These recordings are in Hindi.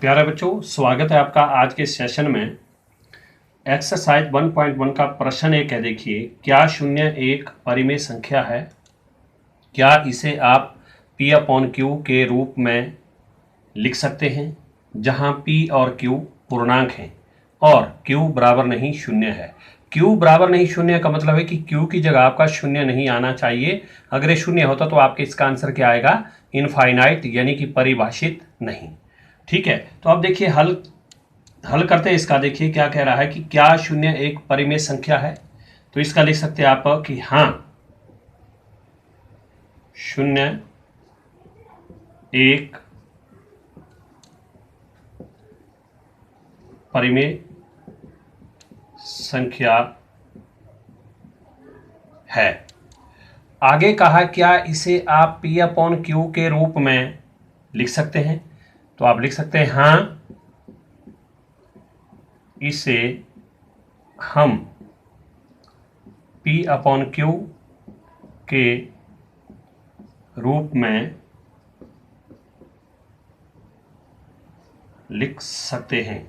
प्यारे बच्चों, स्वागत है आपका आज के सेशन में। एक्सरसाइज 1.1 का प्रश्न एक है। देखिए, क्या शून्य एक परिमेय संख्या है? क्या इसे आप P अपॉन Q के रूप में लिख सकते हैं, जहां P और Q पूर्णांक हैं और Q बराबर नहीं शून्य है। Q बराबर नहीं शून्य का मतलब है कि Q की जगह आपका शून्य नहीं आना चाहिए। अगर ये शून्य होता तो आपके इसका आंसर क्या आएगा? इनफाइनाइट, यानी कि परिभाषित नहीं। ठीक है, तो अब देखिए हल करते हैं इसका। देखिए क्या कह रहा है कि क्या शून्य एक परिमेय संख्या है। तो इसका लिख सकते हैं आप कि हाँ, शून्य एक परिमेय संख्या है। आगे कहा क्या इसे आप P अपॉन Q के रूप में लिख सकते हैं। तो आप लिख सकते हैं हाँ, इसे हम P अपॉन Q के रूप में लिख सकते हैं।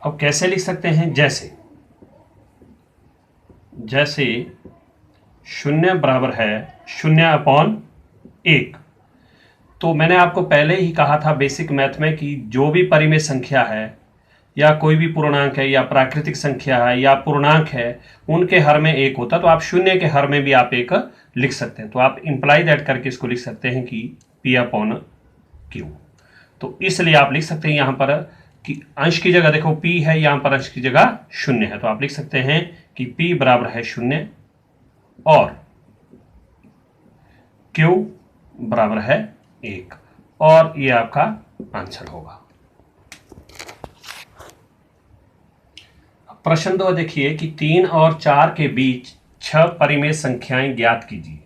अब कैसे लिख सकते हैं? जैसे शून्य बराबर है शून्य अपॉन एक। तो मैंने आपको पहले ही कहा था बेसिक मैथ में कि जो भी परिमेय संख्या है या कोई भी पूर्णांक है या प्राकृतिक संख्या है या पूर्णांक है, उनके हर में एक होता है। तो आप शून्य के हर में भी आप एक लिख सकते हैं। तो आप इंप्लाई दैट करके इसको लिख सकते हैं कि P अपॉन Q। तो इसलिए आप लिख सकते हैं यहाँ पर कि अंश की जगह देखो P है, यहाँ पर अंश की जगह शून्य है। तो आप लिख सकते हैं कि P बराबर है शून्य और Q बराबर है एक, और ये आपका आंसर होगा। प्रश्न 2 देखिए कि 3 और 4 के बीच 6 परिमेय संख्याएं ज्ञात कीजिए।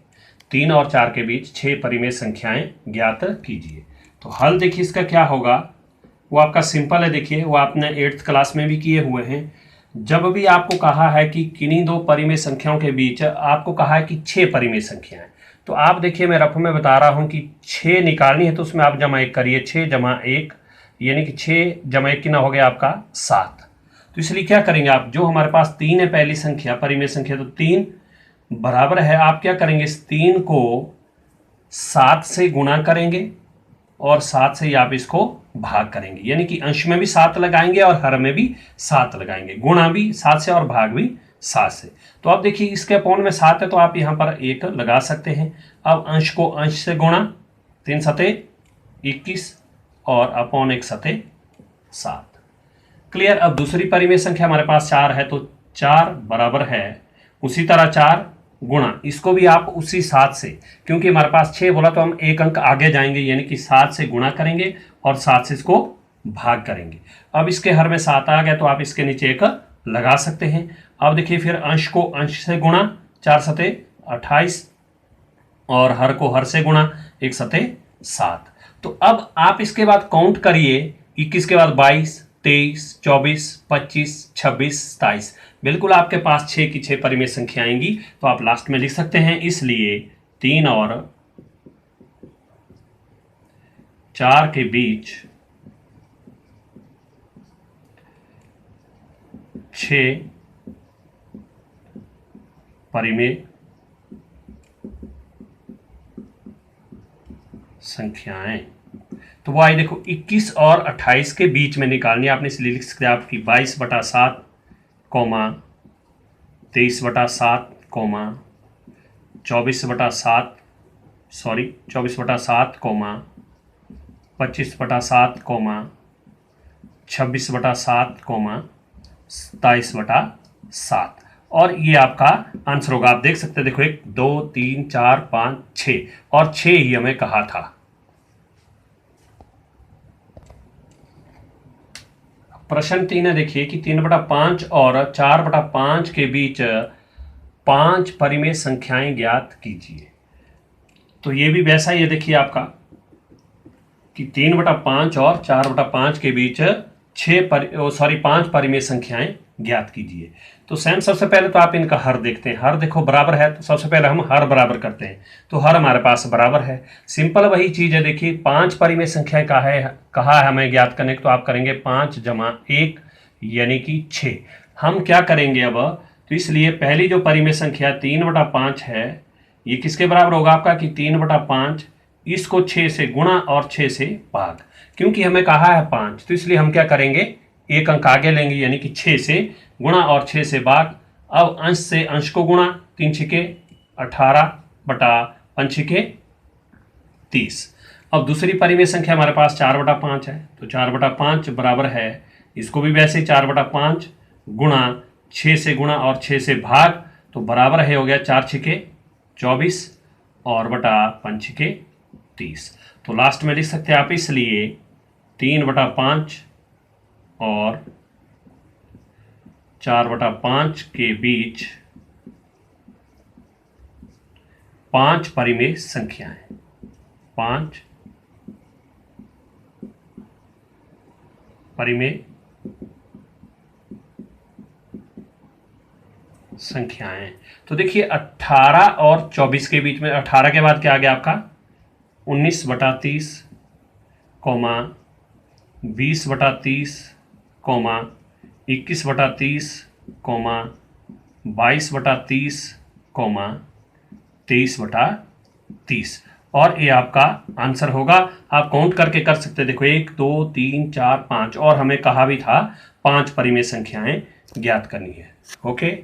3 और 4 के बीच 6 परिमेय संख्याएं ज्ञात कीजिए। तो हल देखिए इसका क्या होगा, वो आपका सिंपल है। देखिए वो आपने 8th क्लास में भी किए हुए हैं। जब भी आपको कहा है कि किन्हीं दो परिमेय संख्याओं के बीच आपको कहा है कि 6 परिमेय संख्याएं, तो आप देखिए मैं रफ में बता रहा हूं कि 6 निकालनी है। तो उसमें आप जमा 1 करिए, 6 जमा 1 यानी कि 6 जमा 1 कितना हो गया आपका 7। तो इसलिए क्या करेंगे आप, जो हमारे पास 3 है पहली संख्या परिमेय संख्या, तो 3 बराबर है, आप क्या करेंगे इस 3 को 7 से गुणा करेंगे और 7 से आप इसको भाग करेंगे, यानी कि अंश में भी 7 लगाएंगे और हर में भी 7 लगाएंगे, गुणा भी 7 से और भाग भी 7 से। तो आप देखिए इसके अपॉन में 7 है तो आप यहाँ पर 1 लगा सकते हैं। अब अंश को अंश से गुणा, 3 सते 21 और अपॉन 1 सते 7। क्लियर। अब दूसरी परिमेय संख्या हमारे पास 4 है, तो 4 बराबर है उसी तरह 4 गुणा, इसको भी आप उसी 7 से, क्योंकि हमारे पास 6 बोला तो हम एक अंक आगे जाएंगे, यानी कि 7 से गुणा करेंगे और 7 से इसको भाग करेंगे। अब इसके हर में 7 आ गया तो आप इसके नीचे 1 लगा सकते हैं। अब देखिए फिर अंश को अंश से गुणा, 4 सते 28 और हर को हर से गुणा, 1 सते 7। तो अब आप इसके बाद काउंट करिए, 21 के बाद 22, 23, 24, 25, 26, 27। बिल्कुल आपके पास 6 की 6 परिमेय संख्या आएंगी। तो आप लास्ट में लिख सकते हैं, इसलिए 3 और 4 के बीच 6 परिमेय संख्याएं। तो वो आई देखो 21 और 28 के बीच में निकालनी है आपने, इसलिए लिख सकते हैं आपकी 22/7 comma 23/7 comma 24/7 comma 25/7 comma 26/7 comma 27/7, और ये आपका आंसर होगा। आप देख सकते हैं, देखो 1 2 3 4 5 6 और 6 ही हमें कहा था। प्रश्न 3 है देखिए कि 3/5 और 4/5 के बीच 5 परिमेय संख्याएं ज्ञात कीजिए। तो ये भी वैसा ही है। देखिए आपका कि 3/5 और 4/5 के बीच 5 परिमेय संख्याएं ज्ञात कीजिए। तो सेम सबसे पहले तो आप इनका हर देखते हैं। हर देखो बराबर है तो सबसे पहले हम हर बराबर करते हैं, तो हर हमारे पास बराबर है। सिंपल वही चीज़ है, देखिए 5 परिमेय संख्या कहा है हमें ज्ञात करने को, तो आप करेंगे 5 जमा 1 यानी कि 6। हम क्या करेंगे अब, तो इसलिए पहली जो परिमेय संख्या 3/5 है ये किसके बराबर होगा आपका कि 3/5, इसको 6 से गुणा और 6 से भाग। क्योंकि हमें कहा है 5 तो इसलिए हम क्या करेंगे, एक अंक आगे लेंगे यानी कि 6 से गुणा और 6 से भाग। अब अंश से अंश को गुणा, 3 छिके 18 बटा 5 छिके 30। अब दूसरी परिमेय संख्या हमारे पास 4/5 है, तो 4/5 बराबर है, इसको भी वैसे 4/5 गुणा 6 से गुणा और 6 से भाग, तो बराबर है हो गया 4 छिके 24 और बटा 5 छिके 30। तो लास्ट में लिख सकते हैं आप इसलिए 3/5 और 4/5 के बीच 5 परिमेय संख्याएं, 5 परिमेय संख्याएं। तो देखिए 18 और 24 के बीच में, 18 के बाद क्या आ गया आपका 19/30, 20/30, 21/30, 22/30, 23/30, और ये आपका आंसर होगा। आप काउंट करके कर सकते हैं, देखो 1 2 3 4 5, और हमें कहा भी था 5 परिमेय संख्याएं ज्ञात करनी है। ओके।